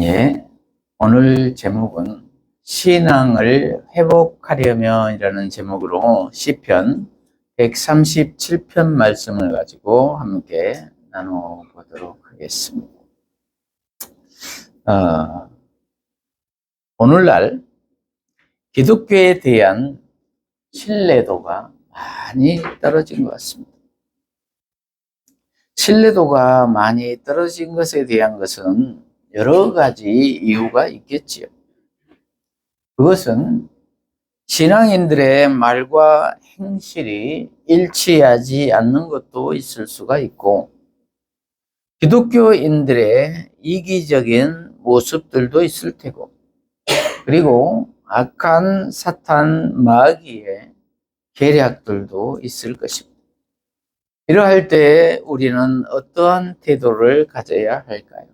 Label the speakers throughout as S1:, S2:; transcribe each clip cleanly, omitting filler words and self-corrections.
S1: 예, 오늘 제목은 신앙을 회복하려면이라는 제목으로 시편 137편 말씀을 가지고 함께 나눠보도록 하겠습니다. 오늘날 기독교에 대한 신뢰도가 많이 떨어진 것 같습니다. 신뢰도가 많이 떨어진 것에 대한 것은 여러 가지 이유가 있겠지요. 그것은 신앙인들의 말과 행실이 일치하지 않는 것도 있을 수가 있고, 기독교인들의 이기적인 모습들도 있을 테고, 그리고 악한 사탄 마귀의 계략들도 있을 것입니다. 이러할 때 우리는 어떠한 태도를 가져야 할까요?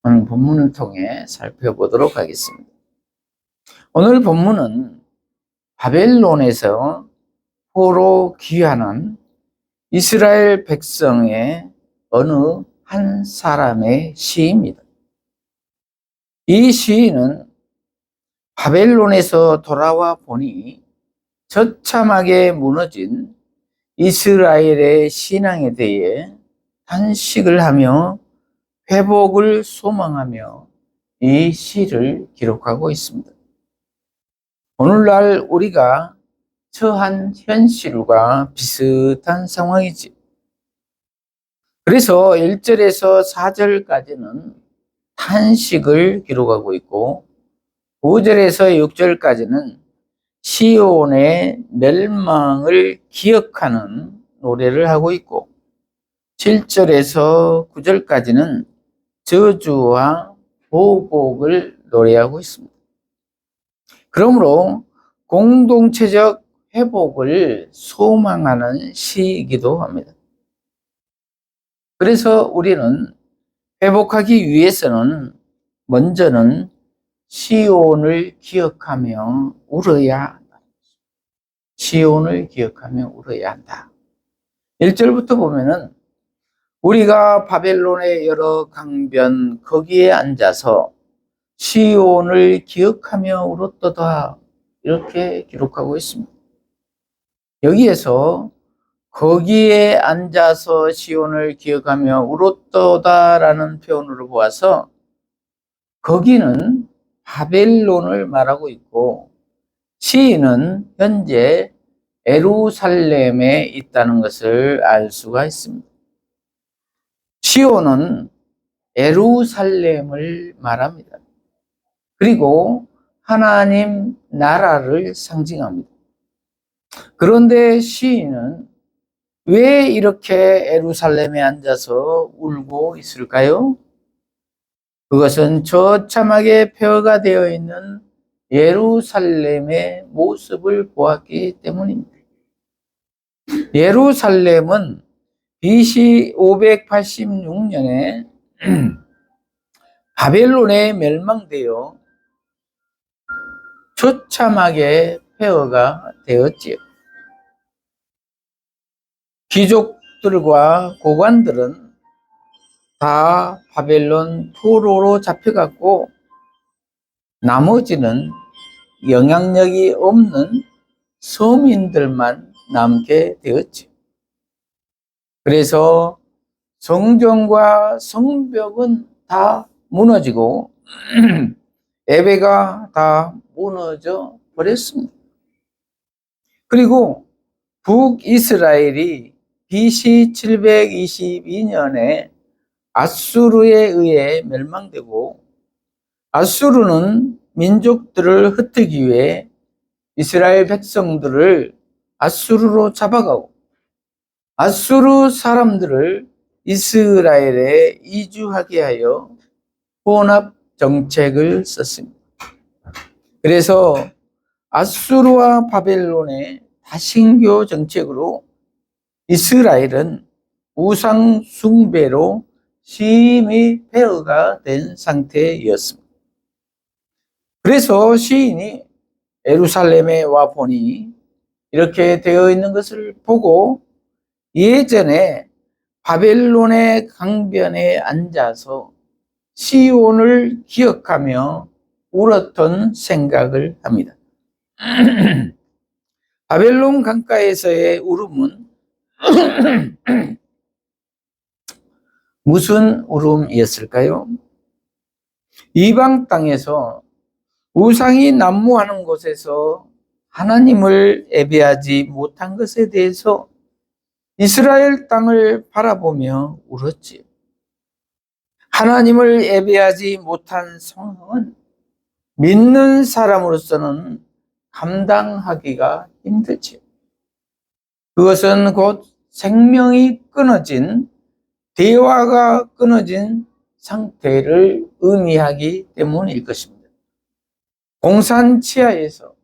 S1: 오늘 본문을 통해 살펴보도록 하겠습니다. 오늘 본문은 바벨론에서 포로 귀환한 이스라엘 백성의 어느 한 사람의 시입니다. 이 시인은 바벨론에서 돌아와 보니 처참하게 무너진 이스라엘의 신앙에 대해 탄식을 하며 회복을 소망하며 이 시를 기록하고 있습니다. 오늘날 우리가 처한 현실과 비슷한 상황이지. 그래서 1절에서 4절까지는 탄식을 기록하고 있고 5절에서 6절까지는 시온의 멸망을 기억하는 노래를 하고 있고 7절에서 9절까지는 저주와 보복을 노래하고 있습니다. 그러므로 공동체적 회복을 소망하는 시이기도 합니다. 그래서 우리는 회복하기 위해서는 먼저는 시온을 기억하며 울어야 한다. 시온을 기억하며 울어야 한다. 1절부터 보면은 우리가 바벨론의 여러 강변 거기에 앉아서 시온을 기억하며 울었도다, 이렇게 기록하고 있습니다. 여기에서 거기에 앉아서 시온을 기억하며 울었도다라는 표현으로 보아서 거기는 바벨론을 말하고 있고 시인은 현재 예루살렘에 있다는 것을 알 수가 있습니다. 시온은 예루살렘을 말합니다. 그리고 하나님 나라를 상징합니다. 그런데 시인은 왜 이렇게 예루살렘에 앉아서 울고 있을까요? 그것은 처참하게 폐허가 되어 있는 예루살렘의 모습을 보았기 때문입니다. 예루살렘은 BC 586년에 바벨론에 멸망되어 처참하게 폐허가 되었지요. 귀족들과 고관들은 다 바벨론 포로로 잡혀갔고 나머지는 영향력이 없는 서민들만 남게 되었죠. 그래서 성전과 성벽은 다 무너지고 예배가 다 무너져 버렸습니다. 그리고 북이스라엘이 BC 722년에 아수르에 의해 멸망되고 아수르는 민족들을 흩뜨기 위해 이스라엘 백성들을 아수르로 잡아가고 아수르 사람들을 이스라엘에 이주하게 하여 혼합 정책을 썼습니다. 그래서 아수르와 바벨론의 다신교 정책으로 이스라엘은 우상 숭배로 심히 폐허가 된 상태였습니다. 그래서 시인이 예루살렘에 와 보니 이렇게 되어 있는 것을 보고 예전에 바벨론의 강변에 앉아서 시온을 기억하며 울었던 생각을 합니다. 바벨론 강가에서의 울음은 무슨 울음이었을까요? 이방 땅에서 우상이 난무하는 곳에서 하나님을 예배하지 못한 것에 대해서 이스라엘 땅을 바라보며 울었지요. 하나님을 예배하지 못한 상황은 믿는 사람으로서는 감당하기가 힘들지요. 그것은 곧 생명이 끊어진, 대화가 끊어진 상태를 의미하기 때문일 것입니다. 공산 치하에서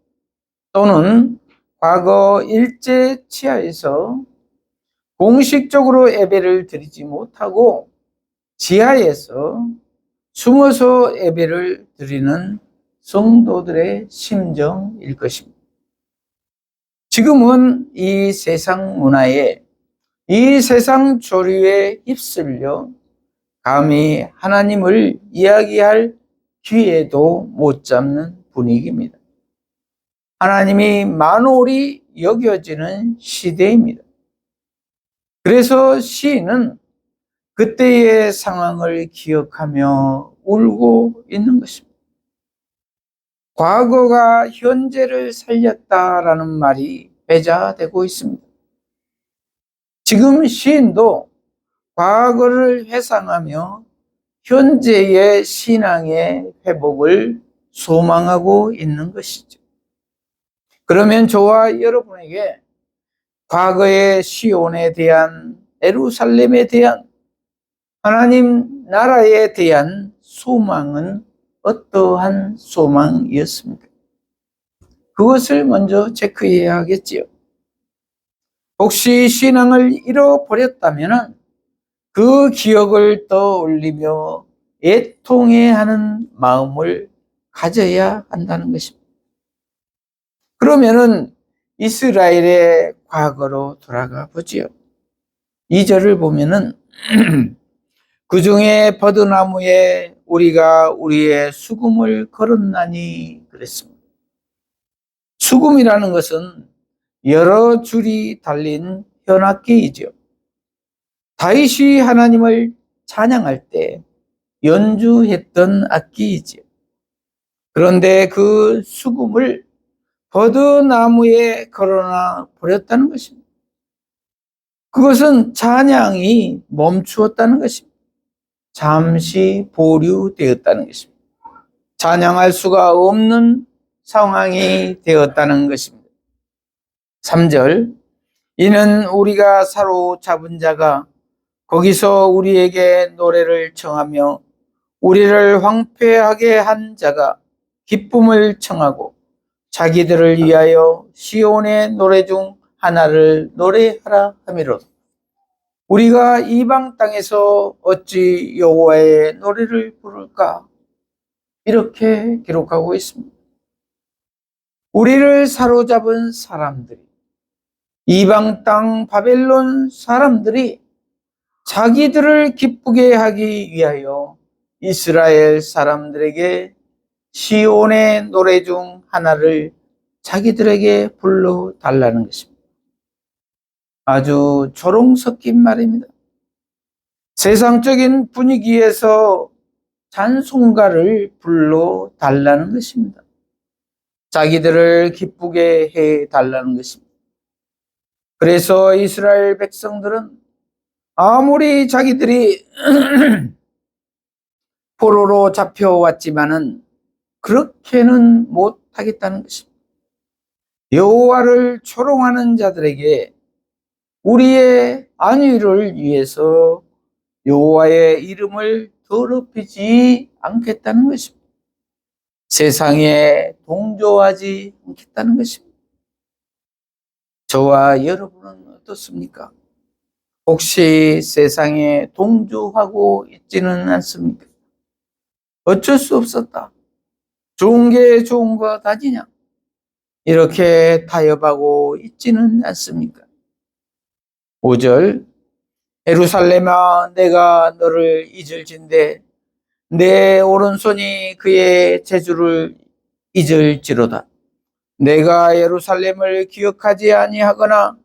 S1: 또는 과거 일제 치하에서 공식적으로 예배를 드리지 못하고 지하에서 숨어서 예배를 드리는 성도들의 심정일 것입니다. 지금은 이 세상 문화에, 이 세상 조류에 휩쓸려 감히 하나님을 이야기할 기회도 못 잡는 분위기입니다. 하나님이 만홀히 여겨지는 시대입니다. 그래서 시인은 그때의 상황을 기억하며 울고 있는 것입니다. 과거가 현재를 살렸다라는 말이 배자되고 있습니다. 지금 시인도 과거를 회상하며 현재의 신앙의 회복을 소망하고 있는 것이죠. 그러면 저와 여러분에게 과거의 시온에 대한, 예루살렘에 대한, 하나님 나라에 대한 소망은 어떠한 소망이었습니까? 그것을 먼저 체크해야 하겠지요. 혹시 신앙을 잃어버렸다면 그 기억을 떠올리며 애통해하는 마음을 가져야 한다는 것입니다. 그러면은 이스라엘의 과거로 돌아가 보지요. 2절을 보면은 그 중에 버드나무에 우리가 우리의 수금을 걸었나니 그랬습니다. 수금이라는 것은 여러 줄이 달린 현악기이죠. 다윗이 하나님을 찬양할 때 연주했던 악기이죠. 그런데 그 수금을 버드나무에 걸어놔 버렸다는 것입니다. 그것은 찬양이 멈추었다는 것입니다. 잠시 보류되었다는 것입니다. 찬양할 수가 없는 상황이 되었다는 것입니다. 3절, 이는 우리가 사로잡은 자가 거기서 우리에게 노래를 청하며 우리를 황폐하게 한 자가 기쁨을 청하고 자기들을 위하여 시온의 노래 중 하나를 노래하라 하미로다. 우리가 이방 땅에서 어찌 여호와의 노래를 부를까? 이렇게 기록하고 있습니다. 우리를 사로잡은 사람들이, 이방 땅 바벨론 사람들이 자기들을 기쁘게 하기 위하여 이스라엘 사람들에게 시온의 노래 중 하나를 자기들에게 불러달라는 것입니다. 아주 조롱 섞인 말입니다. 세상적인 분위기에서 찬송가를 불러달라는 것입니다. 자기들을 기쁘게 해달라는 것입니다. 그래서 이스라엘 백성들은 아무리 자기들이 포로로 잡혀왔지만은 그렇게는 못하겠다는 것입니다. 여호와를 조롱하는 자들에게 우리의 안위를 위해서 여호와의 이름을 더럽히지 않겠다는 것입니다. 세상에 동조하지 않겠다는 것입니다. 저와 여러분은 어떻습니까? 혹시 세상에 동조하고 있지는 않습니까? 어쩔 수 없었다. 좋은 게 좋은 것 아니냐? 이렇게 타협하고 있지는 않습니까? 5절, 예루살렘아 내가 너를 잊을진대 내 오른손이 그의 재주를 잊을지로다. 내가 예루살렘을 기억하지 아니하거나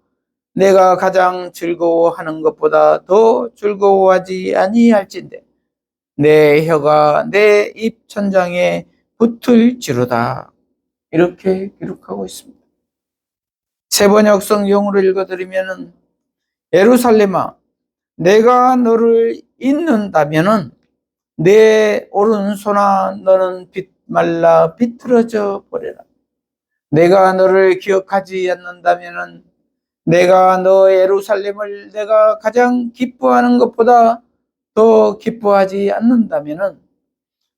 S1: 내가 가장 즐거워하는 것보다 더 즐거워하지 아니할진대 내 혀가 내 입 천장에 붙을지로다. 이렇게 기록하고 있습니다. 세번역 성경으로 읽어드리면은 예루살렘아 내가 너를 잊는다면은 내 오른손아 너는 말라 비틀어져 버려라. 내가 너를 기억하지 않는다면은 내가 너 예루살렘을 내가 가장 기뻐하는 것보다 더 기뻐하지 않는다면은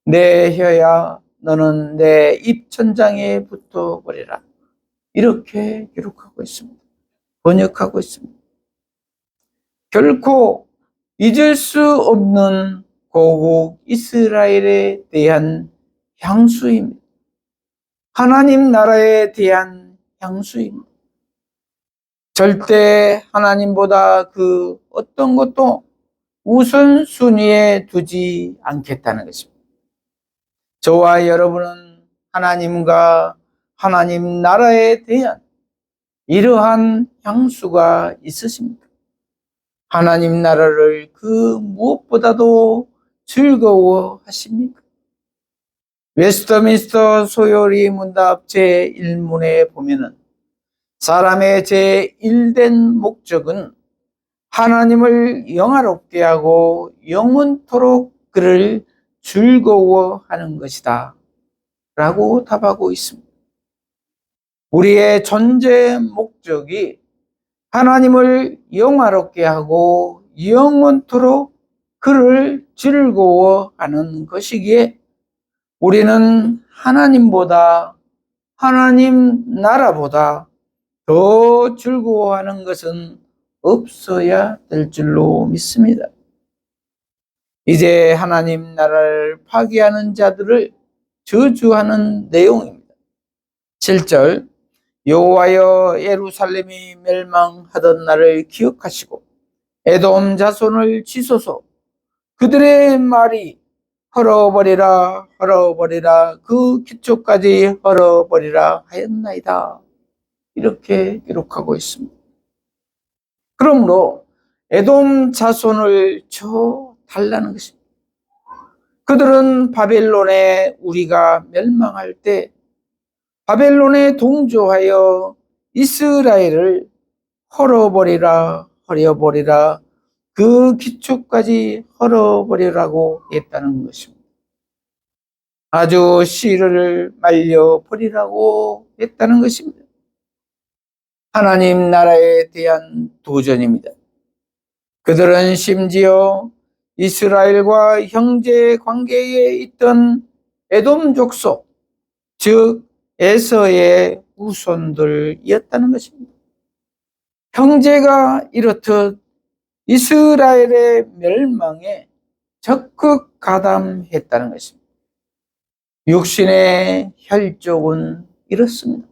S1: 내 혀야 너는 내 입천장에 붙어버리라. 이렇게 기록하고 있습니다. 번역하고 있습니다. 결코 잊을 수 없는 고국 이스라엘에 대한 향수입니다. 하나님 나라에 대한 향수입니다. 절대 하나님보다 그 어떤 것도 우선순위에 두지 않겠다는 것입니다. 저와 여러분은 하나님과 하나님 나라에 대한 이러한 향수가 있으십니까? 하나님 나라를 그 무엇보다도 즐거워하십니까? 웨스트민스터 소요리 문답 제1문에 보면은 사람의 제1된 목적은 하나님을 영화롭게 하고 영원토록 그를 즐거워하는 것이다 라고 답하고 있습니다. 우리의 존재 목적이 하나님을 영화롭게 하고 영원토록 그를 즐거워하는 것이기에 우리는 하나님보다 하나님 나라보다 더 즐거워하는 것은 없어야 될 줄로 믿습니다. 이제 하나님 나라를 파괴하는 자들을 저주하는 내용입니다. 7절 여호와여 예루살렘이 멸망하던 날을 기억하시고 에돔 자손을 치소서. 그들의 말이 헐어버리라 헐어버리라 그 기초까지 헐어버리라 하였나이다. 이렇게 기록하고 있습니다. 그러므로 에돔 자손을 쳐 달라는 것입니다. 그들은 바벨론에 우리가 멸망할 때 바벨론에 동조하여 이스라엘을 헐어버리라 헐어버리라 그 기초까지 헐어버리라고 했다는 것입니다. 아주 씨를 말려버리라고 했다는 것입니다. 하나님 나라에 대한 도전입니다. 그들은 심지어 이스라엘과 형제 관계에 있던 에돔 족속, 즉 에서의 후손들이었다는 것입니다. 형제가 이렇듯 이스라엘의 멸망에 적극 가담했다는 것입니다. 육신의 혈족은 이렇습니다.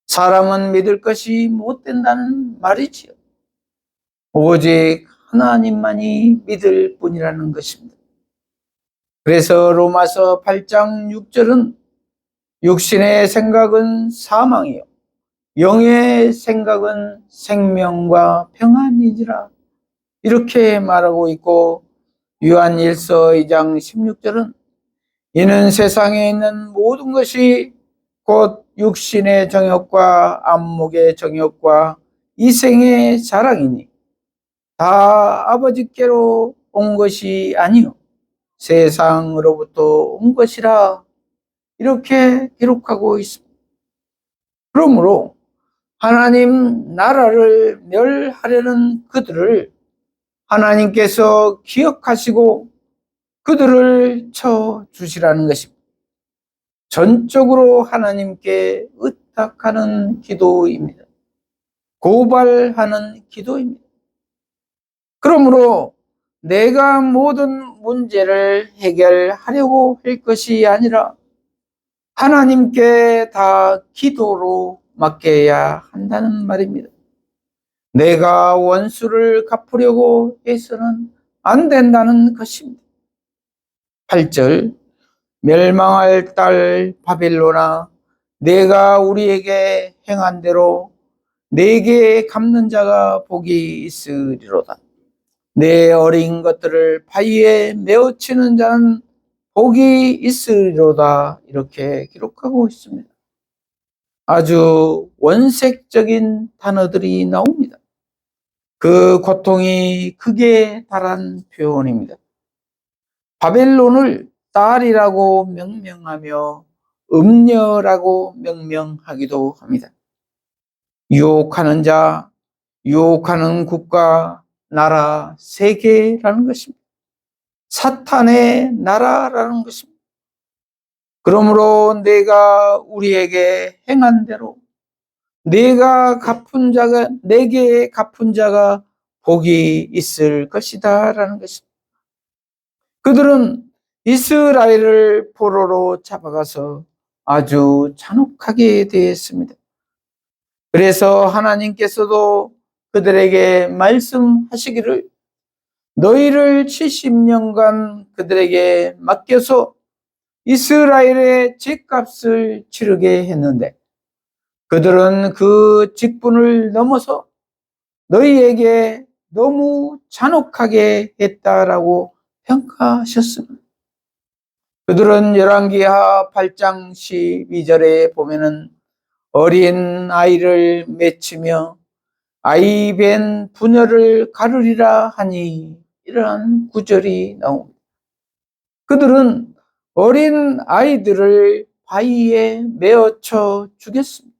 S1: 사람은 믿을 것이 못 된다는 말이지요. 오직 하나님만이 믿을 뿐이라는 것입니다. 그래서 로마서 8장 6절은 육신의 생각은 사망이요 영의 생각은 생명과 평안이니라 이렇게 말하고 있고, 요한일서 2장 16절은 이는 세상에 있는 모든 것이 곧 육신의 정욕과 안목의 정욕과 이생의 자랑이니 다 아버지께로 온 것이 아니요 세상으로부터 온 것이라 이렇게 기록하고 있습니다. 그러므로 하나님 나라를 멸하려는 그들을 하나님께서 기억하시고 그들을 쳐주시라는 것입니다. 전적으로 하나님께 의탁하는 기도입니다. 고발하는 기도입니다. 그러므로 내가 모든 문제를 해결하려고 할 것이 아니라 하나님께 다 기도로 맡겨야 한다는 말입니다. 내가 원수를 갚으려고 해서는 안 된다는 것입니다. 8절 멸망할 딸 바벨론아 내가 우리에게 행한 대로 내게 갚는 자가 복이 있으리로다. 내 어린 것들을 바위에 메어치는 자는 복이 있으리로다. 이렇게 기록하고 있습니다. 아주 원색적인 단어들이 나옵니다. 그 고통이 극에 달한 표현입니다. 바벨론을 딸이라고 명명하며 음녀라고 명명하기도 합니다. 유혹하는 자, 유혹하는 국가, 나라, 세계라는 것입니다. 사탄의 나라라는 것입니다. 그러므로 내가 우리에게 행한 대로 내가 갚은 자가 내게 갚은 자가 복이 있을 것이다 라는 것입니다. 그들은 이스라엘을 포로로 잡아가서 아주 잔혹하게 대했습니다. 그래서 하나님께서도 그들에게 말씀하시기를 너희를 70년간 그들에게 맡겨서 이스라엘의 죗값을 치르게 했는데 그들은 그 직분을 넘어서 너희에게 너무 잔혹하게 했다라고 평가하셨습니다. 그들은 열왕기하 8장 12절에 보면은 어린 아이를 맺히며 아이 벤 부녀를 가르리라 하니 이러한 구절이 나옵니다. 그들은 어린 아이들을 바위에 메어쳐 죽였습니다.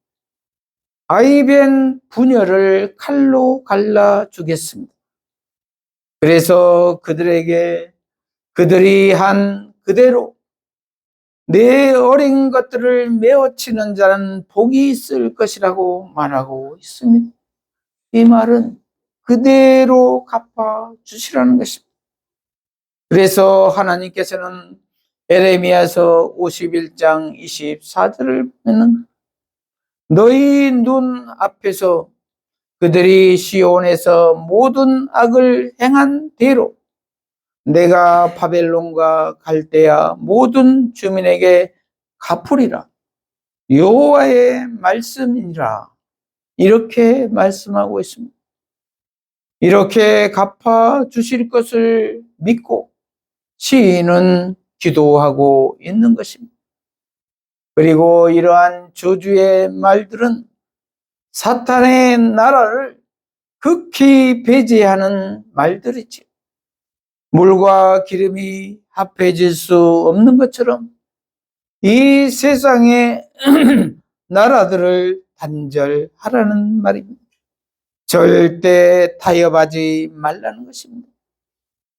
S1: 아이 벤 부녀를 칼로 갈라 죽였습니다. 그래서 그들에게 그들이 한 그대로 내 어린 것들을 메어치는 자는 복이 있을 것이라고 말하고 있습니다. 이 말은 그대로 갚아 주시라는 것입니다. 그래서 하나님께서는 에레미야서 51장 24절을 보면 너희 눈 앞에서 그들이 시온에서 모든 악을 행한 대로 내가 바벨론과 갈대아 모든 주민에게 갚으리라. 여호와의 말씀이니라. 이렇게 말씀하고 있습니다. 이렇게 갚아 주실 것을 믿고 시인은 기도하고 있는 것입니다. 그리고 이러한 저주의 말들은 사탄의 나라를 극히 배제하는 말들이지. 물과 기름이 합해질 수 없는 것처럼 이 세상의 나라들을 단절하라는 말입니다. 절대 타협하지 말라는 것입니다.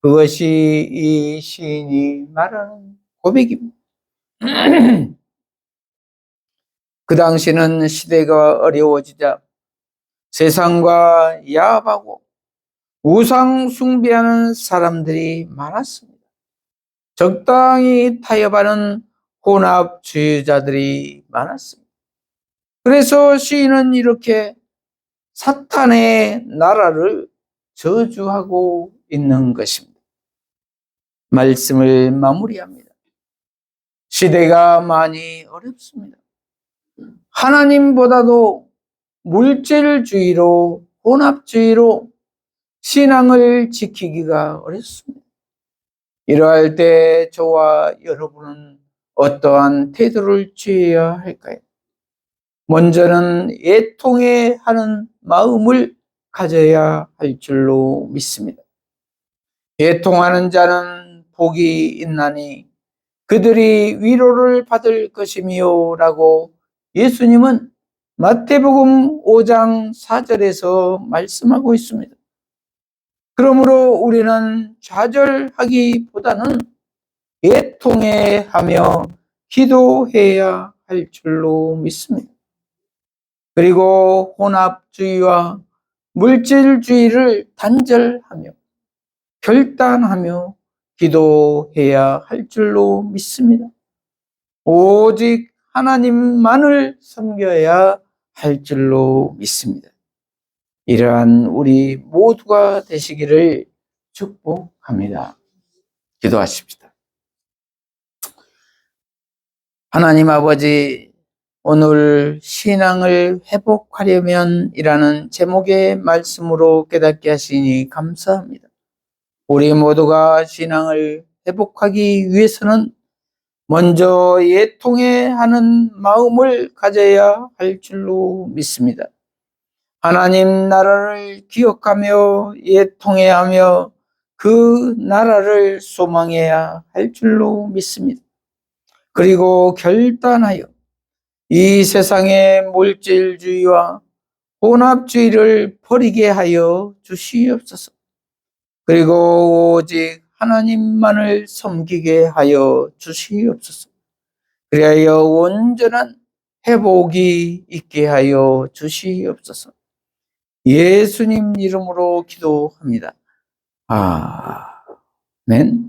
S1: 그것이 이 시인이 말하는 고백입니다. 그 당시는 시대가 어려워지자 세상과 야합하고 우상 숭배하는 사람들이 많았습니다. 적당히 타협하는 혼합주의자들이 많았습니다. 그래서 시인은 이렇게 사탄의 나라를 저주하고 있는 것입니다. 말씀을 마무리합니다. 시대가 많이 어렵습니다. 하나님보다도 물질주의로 혼합주의로 신앙을 지키기가 어렵습니다. 이러할 때 저와 여러분은 어떠한 태도를 취해야 할까요? 먼저는 애통해하는 마음을 가져야 할 줄로 믿습니다. 애통하는 자는 복이 있나니 그들이 위로를 받을 것이며 라고 예수님은 마태복음 5장 4절에서 말씀하고 있습니다. 그러므로 우리는 좌절하기보다는 애통해하며 기도해야 할 줄로 믿습니다. 그리고 혼합주의와 물질주의를 단절하며 결단하며 기도해야 할 줄로 믿습니다. 오직 하나님만을 섬겨야 할 줄로 믿습니다. 이러한 우리 모두가 되시기를 축복합니다. 기도하십시다. 하나님 아버지, 오늘 신앙을 회복하려면 이라는 제목의 말씀으로 깨닫게 하시니 감사합니다. 우리 모두가 신앙을 회복하기 위해서는 먼저 애통해하는 마음을 가져야 할 줄로 믿습니다. 하나님 나라를 기억하며 애통해하며 그 나라를 소망해야 할 줄로 믿습니다. 그리고 결단하여 이 세상의 물질주의와 혼합주의를 버리게 하여 주시옵소서. 그리고 오직 하나님만을 섬기게 하여 주시옵소서. 그리하여 온전한 회복이 있게 하여 주시옵소서. 예수님 이름으로 기도합니다. 아멘.